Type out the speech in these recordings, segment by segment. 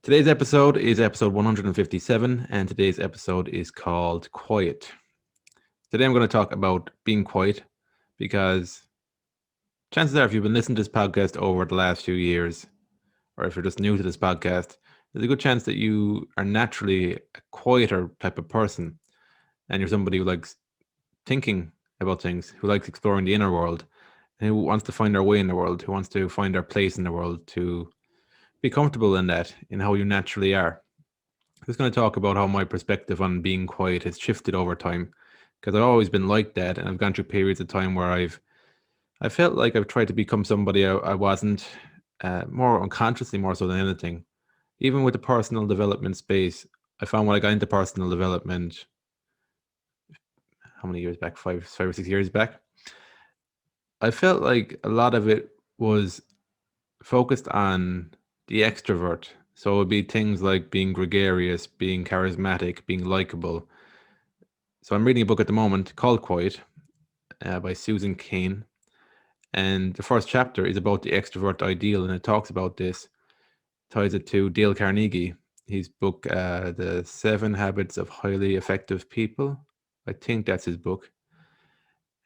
Today's episode is episode 157, and today's episode is called Quiet. Today I'm going to talk about being quiet because chances are, if you've been listening to this podcast over the last few years, or if you're just new to this podcast, there's a good chance that you are naturally a quieter type of person, and you're somebody who likes thinking about things, who likes exploring the inner world, and who wants to find their way in the world, who wants to find their place in the world, to be comfortable in that, in how you naturally are. I was going to talk about how my perspective on being quiet has shifted over time because I've always been like that, and I've gone through periods of time where I felt like I've tried to become somebody I wasn't, more unconsciously, more so than anything. Even with the personal development space, I found when I got into personal development, how many years back? 5 or 6 years back. I felt like a lot of it was focused on the extrovert. So it would be things like being gregarious, being charismatic, being likable. So I'm reading a book at the moment called Quiet by Susan Cain. And the first chapter is about the extrovert ideal. And it talks about this, ties it to Dale Carnegie, his book, The 7 Habits of Highly Effective People. I think that's his book.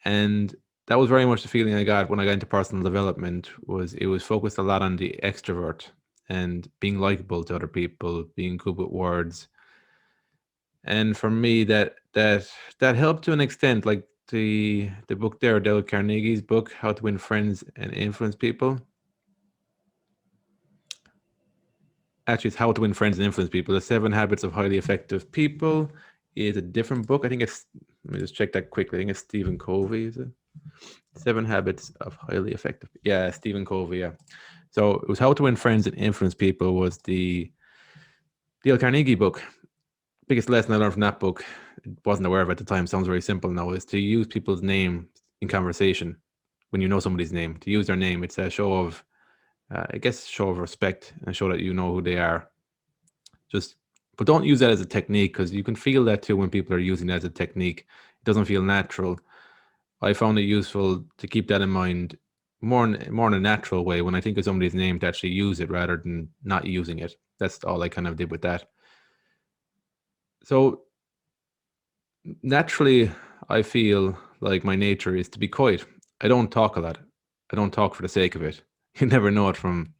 And that was very much the feeling I got when I got into personal development. Was it was focused a lot on the extrovert and being likable to other people, being good with words. And for me, that helped to an extent. Like the book there, Dale Carnegie's book, How to Win Friends and Influence People. Actually, it's How to Win Friends and Influence People. The 7 Habits of Highly Effective People is a different book. I think it's, let me just check that quickly. I think it's Stephen Covey, is it? 7 Habits of Highly Effective. Yeah, Stephen Covey. Yeah. So it was How to Win Friends and Influence People was the Dale Carnegie book. Biggest lesson I learned from that book, wasn't aware of at the time, sounds very simple now, is to use people's name in conversation. When you know somebody's name, to use their name, it's a show of, I guess, show of respect and show that you know who they are. Just, but don't use that as a technique, because you can feel that too when people are using that as a technique. It doesn't feel natural. I found it useful to keep that in mind more in a natural way when I think of somebody's name, to actually use it rather than not using it. That's all I kind of did with that. So naturally, I feel like my nature is to be quiet. I don't talk a lot. I don't talk for the sake of it. You never know it from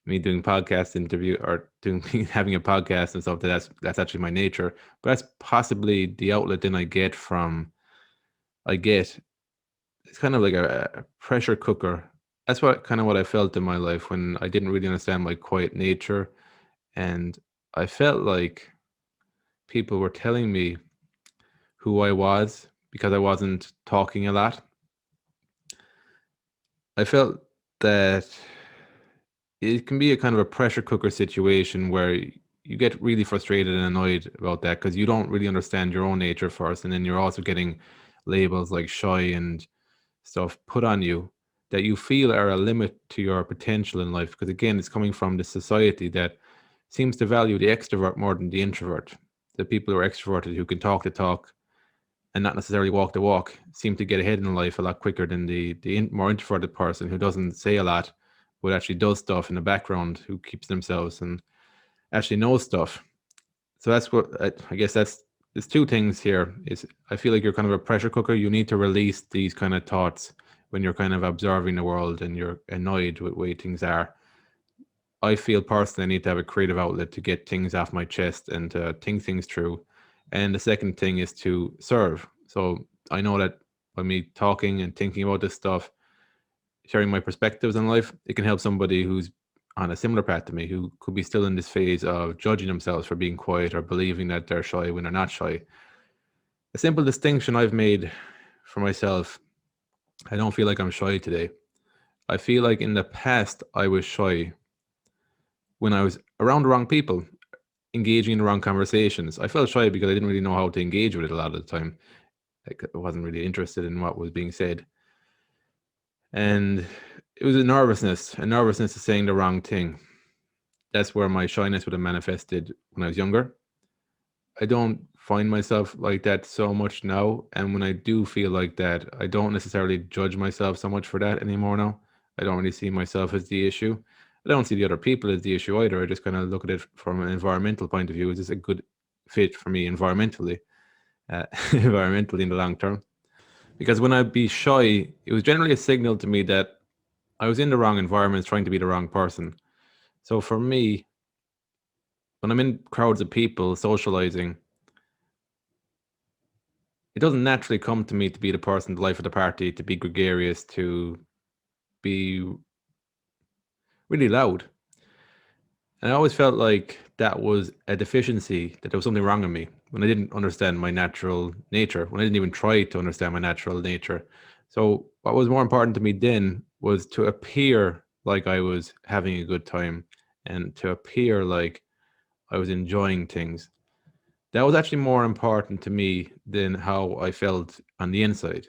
me doing podcast interview or doing having a podcast and stuff. That's actually my nature. But that's possibly the outlet then I get. It's kind of like a pressure cooker. That's what I felt in my life when I didn't really understand my quiet nature, and I felt like people were telling me who I was because I wasn't talking a lot. I felt that it can be a kind of a pressure cooker situation where you get really frustrated and annoyed about that because you don't really understand your own nature first, and then you're also getting labels like shy and stuff put on you that you feel are a limit to your potential in life. Because again, it's coming from the society that seems to value the extrovert more than the introvert. The people who are extroverted, who can talk the talk and not necessarily walk the walk, seem to get ahead in life a lot quicker than the more introverted person who doesn't say a lot, but actually does stuff in the background, who keeps themselves and actually knows stuff. So that's what I guess that's there's two things here. Is I feel like you're kind of a pressure cooker. You need to release these kind of thoughts when you're kind of observing the world and you're annoyed with the way things are. I feel personally I need to have a creative outlet to get things off my chest and to think things through. And the second thing is to serve. So I know that by me talking and thinking about this stuff, sharing my perspectives in life, it can help somebody who's on a similar path to me, who could be still in this phase of judging themselves for being quiet or believing that they're shy when they're not shy. A simple distinction I've made for myself, I don't feel like I'm shy today. I feel like in the past I was shy when I was around the wrong people, engaging in the wrong conversations. I felt shy because I didn't really know how to engage with it a lot of the time. Like, I wasn't really interested in what was being said. And it was a nervousness of saying the wrong thing. That's where my shyness would have manifested when I was younger. I don't find myself like that so much now. And when I do feel like that, I don't necessarily judge myself so much for that anymore now. I don't really see myself as the issue. I don't see the other people as the issue either. I just kind of look at it from an environmental point of view. Is this a good fit for me environmentally, environmentally in the long term? Because when I'd be shy, it was generally a signal to me that I was in the wrong environment, trying to be the wrong person. So for me, when I'm in crowds of people socializing, it doesn't naturally come to me to be the person, the life of the party, to be gregarious, to be really loud. And I always felt like that was a deficiency, that there was something wrong in me when I didn't understand my natural nature, when I didn't even try to understand my natural nature. So, what was more important to me then was to appear like I was having a good time and to appear like I was enjoying things. That was actually more important to me than how I felt on the inside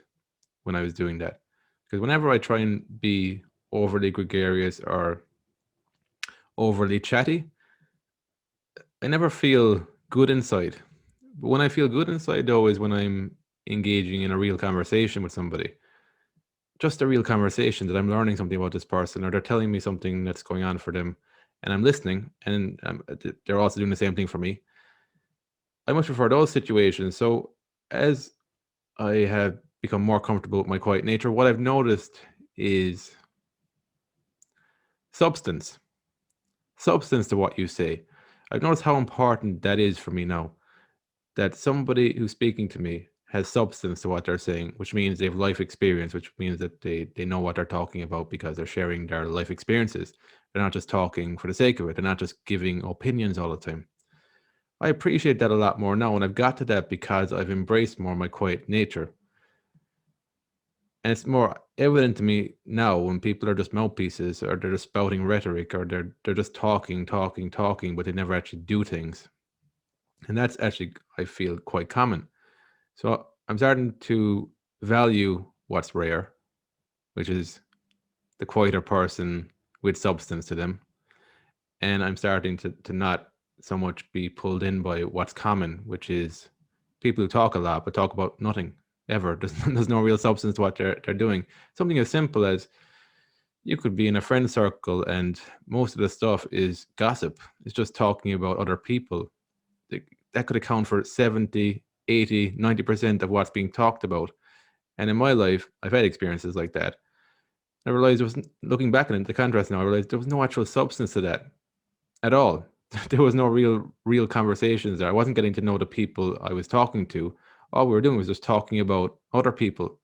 when I was doing that. Because whenever I try and be overly gregarious or overly chatty, I never feel good inside. But when I feel good inside, though, is when I'm engaging in a real conversation with somebody. Just a real conversation that I'm learning something about this person, or they're telling me something that's going on for them, and I'm listening, and they're also doing the same thing for me. I much prefer those situations. So, as I have become more comfortable with my quiet nature, what I've noticed is substance. Substance to what you say. I've noticed how important that is for me now. That somebody who's speaking to me has substance to what they're saying, which means they have life experience, which means that they know what they're talking about because they're sharing their life experiences. They're not just talking for the sake of it. They're not just giving opinions all the time. I appreciate that a lot more now, and I've got to that because I've embraced more my quiet nature. And it's more evident to me now when people are just mouthpieces or they're just spouting rhetoric or they're just talking, but they never actually do things. And that's actually, I feel, quite common. So I'm starting to value what's rare, which is the quieter person with substance to them. And I'm starting to not so much be pulled in by what's common, which is people who talk a lot but talk about nothing ever. There's no real substance to what they're doing. Something as simple as you could be in a friend circle and most of the stuff is gossip. It's just talking about other people. That could account for 70, 80, 90% of what's being talked about. And in my life, I've had experiences like that. I realized there was, looking back on it, the contrast now, I realized there was no actual substance to that at all. There was no real conversations there. I wasn't getting to know the people I was talking to. All we were doing was just talking about other people.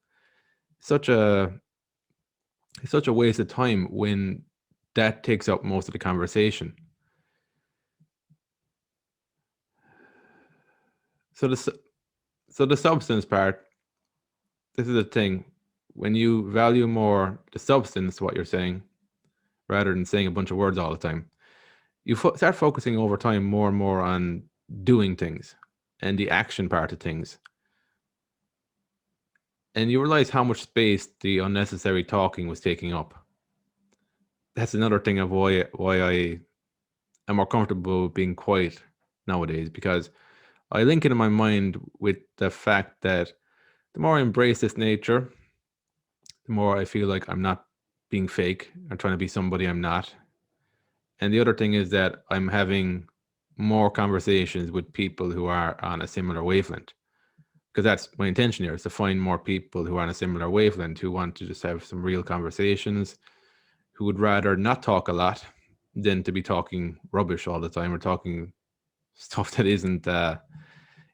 Such a such a waste of time when that takes up most of the conversation. So the substance part, this is the thing. When you value more the substance of what you're saying rather than saying a bunch of words all the time, you start focusing over time more and more on doing things and the action part of things. And you realize how much space the unnecessary talking was taking up. That's another thing of why I am more comfortable being quiet nowadays, because I link it in my mind with the fact that the more I embrace this nature, the more I feel like I'm not being fake. I'm trying to be somebody I'm not. And the other thing is that I'm having more conversations with people who are on a similar wavelength. Because that's my intention here, is to find more people who are on a similar wavelength, who want to just have some real conversations, who would rather not talk a lot than to be talking rubbish all the time or talking stuff that isn't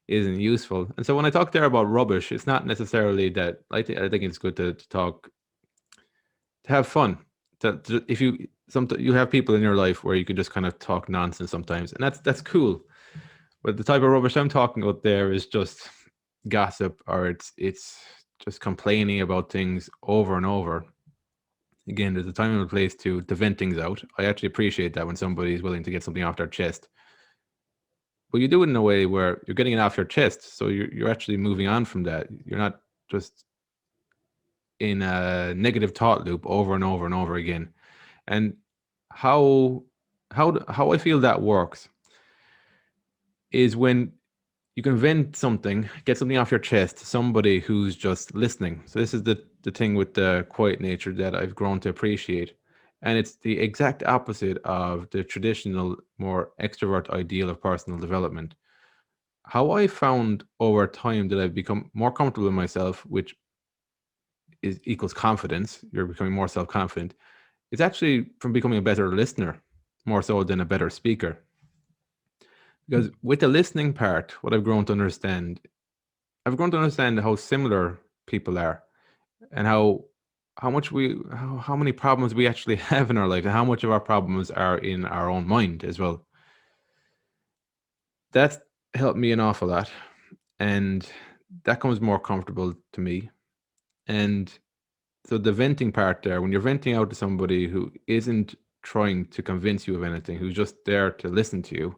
useful. And so when I talk there about rubbish, it's not necessarily that I think it's good to talk, to have fun. If you you have people in your life where you can just kind of talk nonsense sometimes, and that's cool. But the type of rubbish I'm talking about there is just gossip, or it's just complaining about things over and over. Again, there's a time and a place to vent things out. I actually appreciate that when somebody is willing to get something off their chest. But you do it in a way where you're getting it off your chest, so you're actually moving on from that. You're not just in a negative thought loop over and over and over again. And how how I feel that works is when you can vent something, get something off your chest to somebody who's just listening. So this is the thing with the quiet nature that I've grown to appreciate. And it's the exact opposite of the traditional, more extrovert ideal of personal development. How I found over time that I've become more comfortable in myself, which is equals confidence. You're becoming more self-confident. It's actually from becoming a better listener, more so than a better speaker. Because with the listening part, what I've grown to understand how similar people are, and how many problems we actually have in our life, and how much of our problems are in our own mind as well. That's helped me an awful lot, and that comes more comfortable to me. And so the venting part there, when you're venting out to somebody who isn't trying to convince you of anything, who's just there to listen to you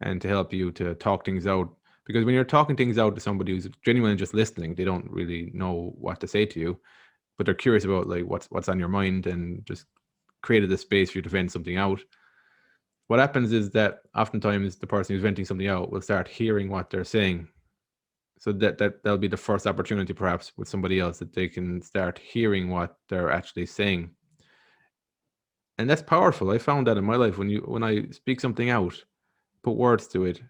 and to help you to talk things out. Because when you're talking things out to somebody who's genuinely just listening, they don't really know what to say to you, but they're curious about like what's on your mind and just created a space for you to vent something out. What happens is that oftentimes the person who's venting something out will start hearing what they're saying. So that'll be the first opportunity perhaps with somebody else that they can start hearing what they're actually saying. And that's powerful. I found that in my life when I speak something out, put words to it,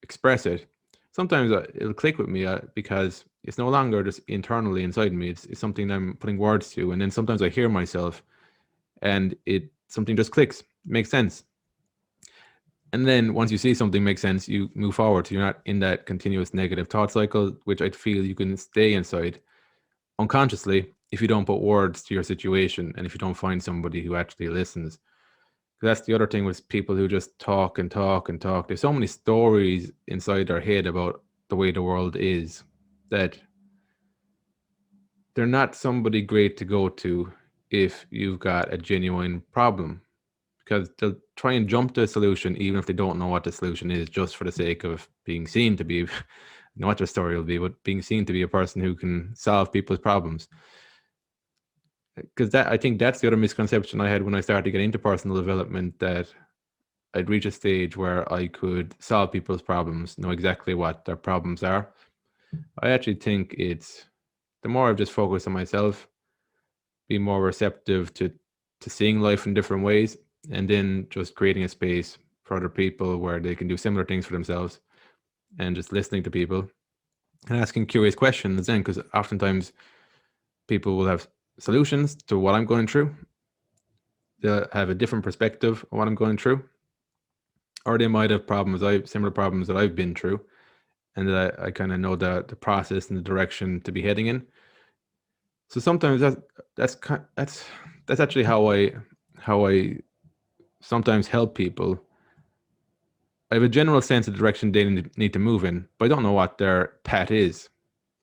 express it. Sometimes it'll click with me because it's no longer just internally inside me. It's something I'm putting words to, and then sometimes I hear myself, and it something just clicks, makes sense. And then once you see something makes sense, you move forward. So you're not in that continuous negative thought cycle, which I feel you can stay inside unconsciously if you don't put words to your situation and if you don't find somebody who actually listens. That's the other thing with people who just talk and talk and talk. There's so many stories inside their head about the way the world is that they're not somebody great to go to if you've got a genuine problem, because they'll try and jump to a solution even if they don't know what the solution is, just for the sake of being seen to be know what their story will be, but being seen to be a person who can solve people's problems. Because that, I think that's the other misconception I had when I started to get into personal development, that I'd reach a stage where I could solve people's problems, know exactly what their problems are. I actually think it's the more I've just focused on myself, be more receptive to seeing life in different ways, and then just creating a space for other people where they can do similar things for themselves, and just listening to people and asking curious questions then, because oftentimes people will have solutions to what I'm going through. They'll have a different perspective on what I'm going through, or they might have similar problems that I've been through, and that I kind of know the process and the direction to be heading in. So sometimes that's actually how I sometimes help people. I have a general sense of the direction they need to move in, but I don't know what their path is.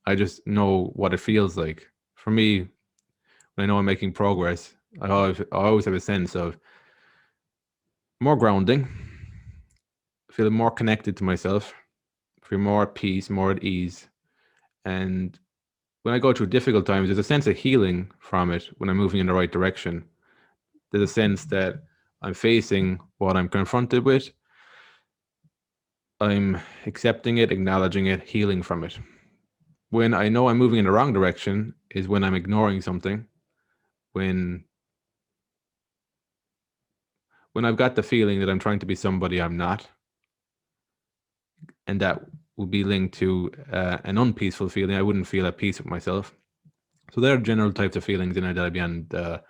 I just know what it feels like. For me, when I know I'm making progress, I always have a sense of more grounding, feeling more connected to myself, feel more at peace, more at ease. And when I go through difficult times, there's a sense of healing from it when I'm moving in the right direction. There's a sense that I'm facing what I'm confronted with, I'm accepting it, acknowledging it, healing from it. When I know I'm moving in the wrong direction is when I'm ignoring something, when I've got the feeling that I'm trying to be somebody I'm not, and that would be linked to an unpeaceful feeling. I wouldn't feel at peace with myself. So there are general types of feelings in it that I'd be on the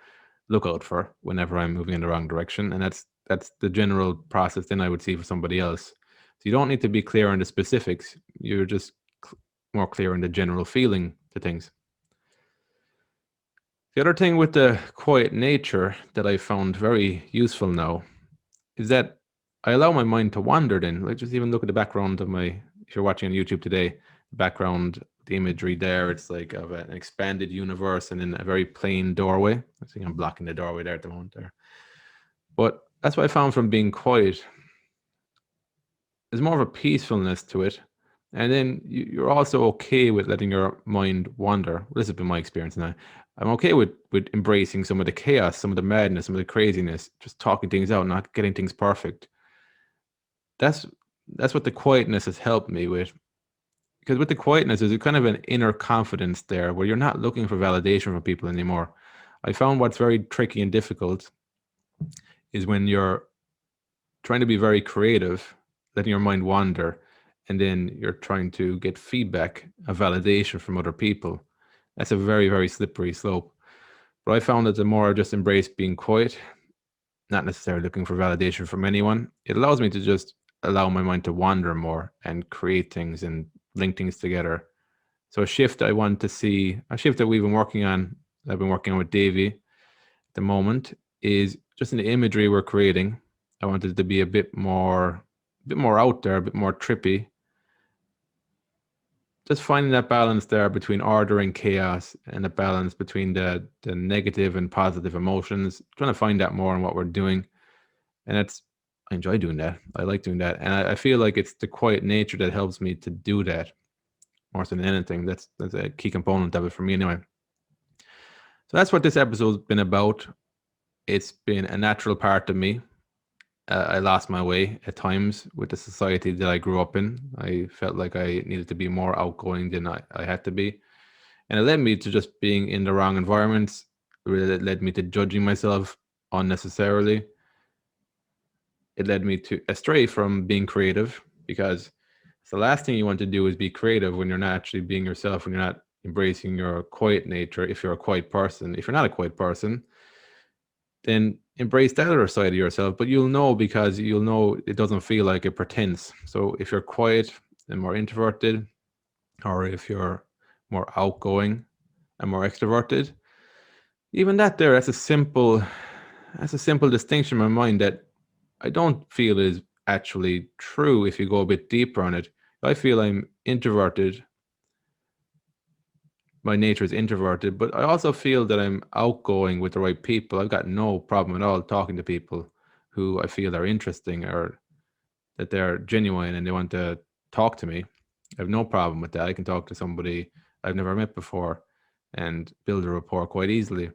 lookout for whenever I'm moving in the wrong direction, and that's the general process. Then I would see for somebody else. So you don't need to be clear on the specifics. You're just more clear on the general feeling to things. The other thing with the quiet nature that I found very useful now is that I allow my mind to wander then. Like, just even look at the background of if you're watching on YouTube today, the background, the imagery there, it's like of an expanded universe and in a very plain doorway. I think I'm blocking the doorway there at the moment there. But that's what I found from being quiet. There's more of a peacefulness to it. And then you're also okay with letting your mind wander. Well, this has been my experience now. I'm okay with embracing some of the chaos, some of the madness, some of the craziness, just talking things out, not getting things perfect. That's what the quietness has helped me with. Because with the quietness, there's a kind of an inner confidence there where you're not looking for validation from people anymore. I found what's very tricky and difficult is when you're trying to be very creative, letting your mind wander, and then you're trying to get feedback, a validation from other people. That's a very, very slippery slope. But I found that the more I just embrace being quiet, not necessarily looking for validation from anyone, it allows me to just allow my mind to wander more and create things and link things together. So a shift I want to see, a shift that we've been working on, I've been working on with Davey at the moment, is just in the imagery we're creating. I wanted it to be a bit more out there, a bit more trippy. Just finding that balance there between order and chaos, and a balance between the negative and positive emotions. Trying to find that more in what we're doing, and I enjoy doing that. I like doing that, and I feel like it's the quiet nature that helps me to do that more than anything. That's a key component of it for me, anyway. So that's what this episode's been about. It's been a natural part of me. I lost my way at times with the society that I grew up in. I felt like I needed to be more outgoing than I had to be. And it led me to just being in the wrong environments. It led me to judging myself unnecessarily. It led me to astray from being creative, because the last thing you want to do is be creative when you're not actually being yourself, when you're not embracing your quiet nature. If you're a quiet person, if you're not a quiet person, then embrace that other side of yourself. But you'll know, because you'll know it doesn't feel like a pretense. So if you're quiet and more introverted, or if you're more outgoing and more extroverted, even that's a simple distinction in my mind that I don't feel is actually true if you go a bit deeper on it. I feel I'm introverted. My nature is introverted, but I also feel that I'm outgoing with the right people. I've got no problem at all talking to people who I feel are interesting, or that they're genuine and they want to talk to me. I have no problem with that. I can talk to somebody I've never met before and build a rapport quite easily.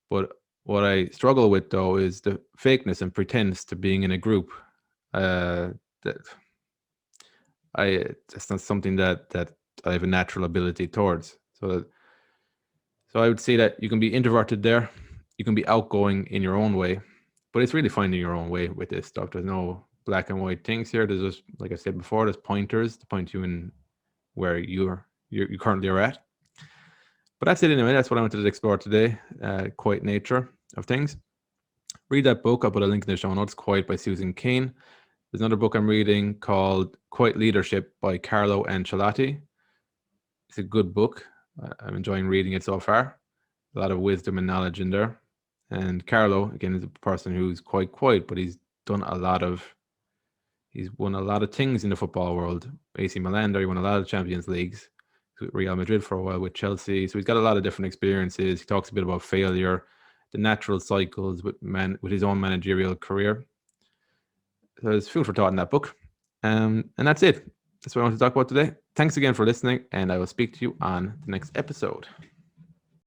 But what I struggle with, though, is the fakeness and pretense to being in a group. That it's not something that I have a natural ability towards. So I would say that you can be introverted there, you can be outgoing in your own way, but it's really finding your own way with this stuff. There's no black and white things here. There's just, like I said before, there's pointers to point you in where you currently are at. But that's it anyway. That's what I wanted to explore today. Quiet nature of things. Read that book. I'll put a link in the show notes. Quiet by Susan Cain. There's another book I'm reading called Quiet Leadership by Carlo Ancelotti. It's a good book. I'm enjoying reading it so far. A lot of wisdom and knowledge in there. And Carlo, again, is a person who's quite quiet, but he's won a lot of things in the football world. AC Milan, he won a lot of Champions Leagues. With Real Madrid for a while, with Chelsea. So he's got a lot of different experiences. He talks a bit about failure, the natural cycles with his own managerial career. So there's food for thought in that book. And that's it. That's what I want to talk about today. Thanks again for listening, and I will speak to you on the next episode.